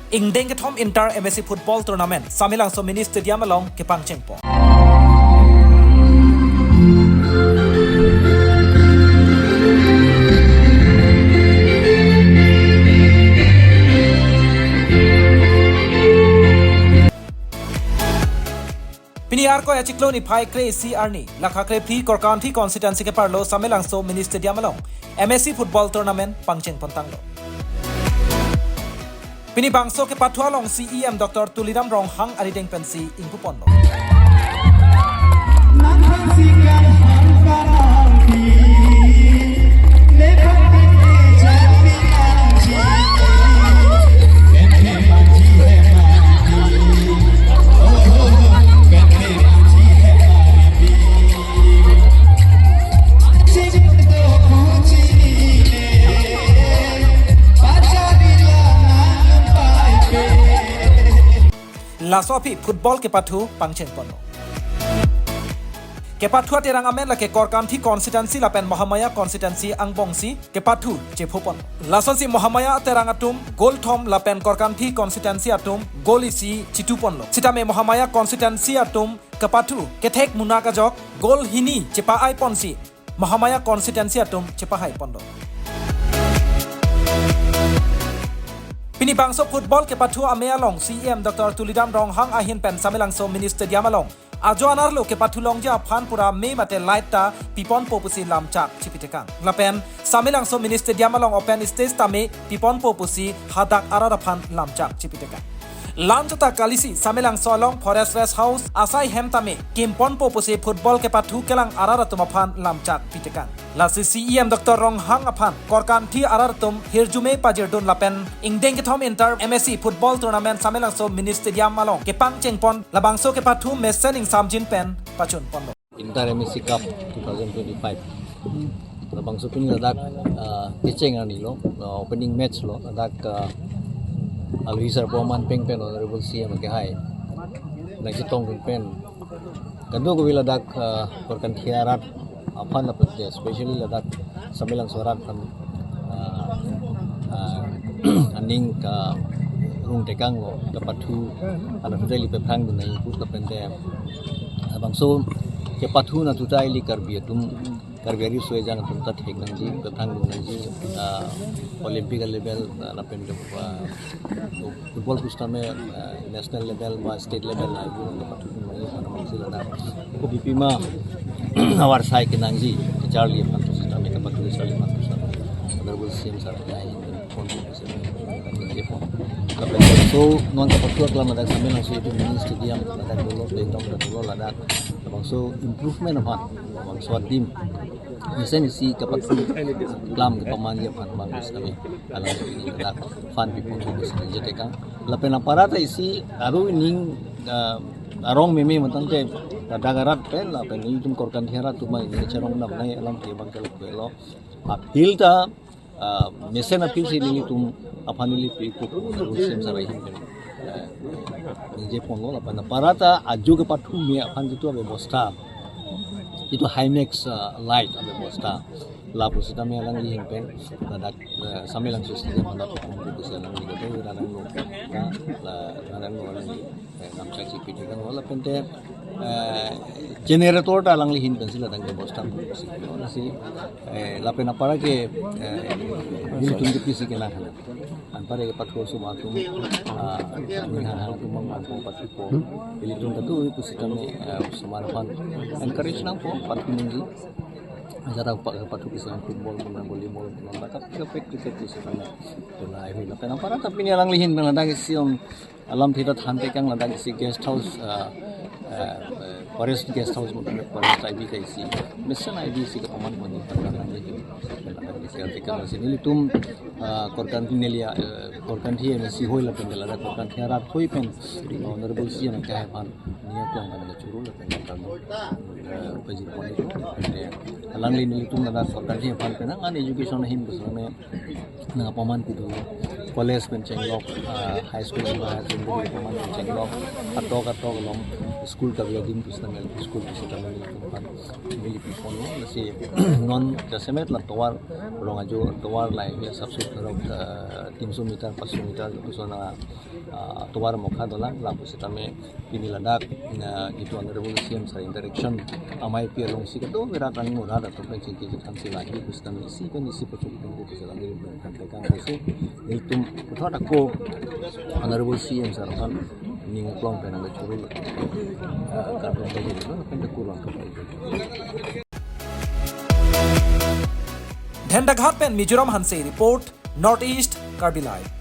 Ingdeng kethom Inter MSC Football Tournament Samelangso Mini Stadium along kepangchengpon. Piniar ko achiklo ni phai kre CR ni lakha kre phi korkan phi constituency ke parlo Samelangso Mini Stadium along MSC Football Tournament pangchengpon tanglo. Pini bangso ke pathua long CEM Dr. Tulidam Rong Hang Arideng Pensi Ingpupon. Lasopi football ke pathu pangchengpon. Ke pathu terang amen la ke korkan thi constituency la pen Mahamaya constituency angbongsi ke pathu jepopon. Lasonsi Mahamaya terang atum gol thom la pen korkan thi constituency atum gol isi chitupon lo. Sitame Mahamaya constituency atum ke pathu ke thek munaka jok gol hini chepa ai ponsi Mahamaya constituency atum chepa hai pondo. Pini bangso football ke pathu ame along CEM Dr. Tulidam Rong Hang ahin pen Samelangso Mini Stadium along ajo anar lo ke pathu long ja phan pura me mate light ta pipon popusi lam chak chipitekang lapen Samelangso Mini Stadium along open stage tame pipon popusi hadak arara phan lam chak chipitekang Lanjota kalisi Samelangso along Forest Rest House asai hemtame kimpon popusi football ke pathu kelang arara tumaphan lam chak pitekang Lasi CEM Dr. Rong Hang aphan korkan thi arartum hirjume pajirdun lapen Ingdeng kethom Inter MSC Football Tournament Samelangso Mini Stadium along kepangchengpon labangso ke pathu mesening samjin pen pachun pondo Inter MSC Cup 2025 labangso pin ladak pitching ani lo opening match lo ladak alwisar poman pengpen honorable CM ke hai nasi tong pen kando ko ladak korkan thiarat aphan apatya especially ladak Samelangso rat kan aning ka rung tekang lo ka pathu ala tudai li pephang du nai put ka pende bangso ke pathu na tudai li karbi tum karbiari soe jang tum ta thek nang ji pephang du nang ji olympic level la pende football pusta me national level ma state level la bu ka pathu mai ana mangsi lada ko bp ma awar sai ke nang ji charlie pathu system me ka pathu charlie pathu sa honorable CM sar ai phone so non ka pathu akla madak Samelangso itu mini stadium ladak dolo playground dolo ladak bangso improvement upon bangso team Isen isi kapat klam kepamannya pan bagus kami alam ini ladak fan people bagus jadi kang lapen aparata isi aru ning arong meme mentante dagarat pen lapen ini tum korkan thiara tuma ini charong nam nai alam ke bang jaluk belo apil ta mesen apil si ini tum apanili pe ko sem sarai hin je pongo lapan aparata aju ke pathu me apan jitu ব্যবস্থা itu Himax light abe bosta lapu sita me alang li himpen ladak Samelangso stadium mana pun ko selang li gote ranang no ka la ranang no alang namcha chi piti kan wala pente generator ta alang li himpen sila dang bosta si la pena para ke ni tun ke pisi ke na kana an pare ke patho su ma tum ni ha ha tum ma ko patho ko ili tun ka tu itu sita me samarpan encourage nang po patho ningi jara pathu kisan football guna volleyball guna bakap ke cricket kisan to na ai la pena para tapi ni alang lihin bela dagi siom alam thita thante kang la dagi si guest house forest guest house mo forest id kai si mission id si ka paman mo ni para na ni bela dagi si ate ka si ni tum korkan tinelia korkan thi ni si hoila pen bela korkan thiara thoi pen honorable CM ka hai pan ni ko ang churu la pen ka mo pajir poni alang li ni tum na korkan thi pan pen ang education hin busame na paman pidu college pen chenglok high school ma jindagi paman chenglok atok lom school ka biya dim pisna mel school pisa tamen pan bili pipon no si non jasemet la towar rong ajo towar lai ya subsut karok 300 meter 500 meter itu sona towar mokha dolang la pisa tame pini ladak itu honorable CM sa interaction amai pi long si kato vera kan mura da to pen chinti kan si lagi pisa si kan isi pachuk ko pisa lagi kan tekan kasi itu thota ko honorable CM sa kan ning plong pen ang churul ka plong ka dito pen de kurang ka pai Dhendaghat pen Mizoram Hanse report North East Karbi Live.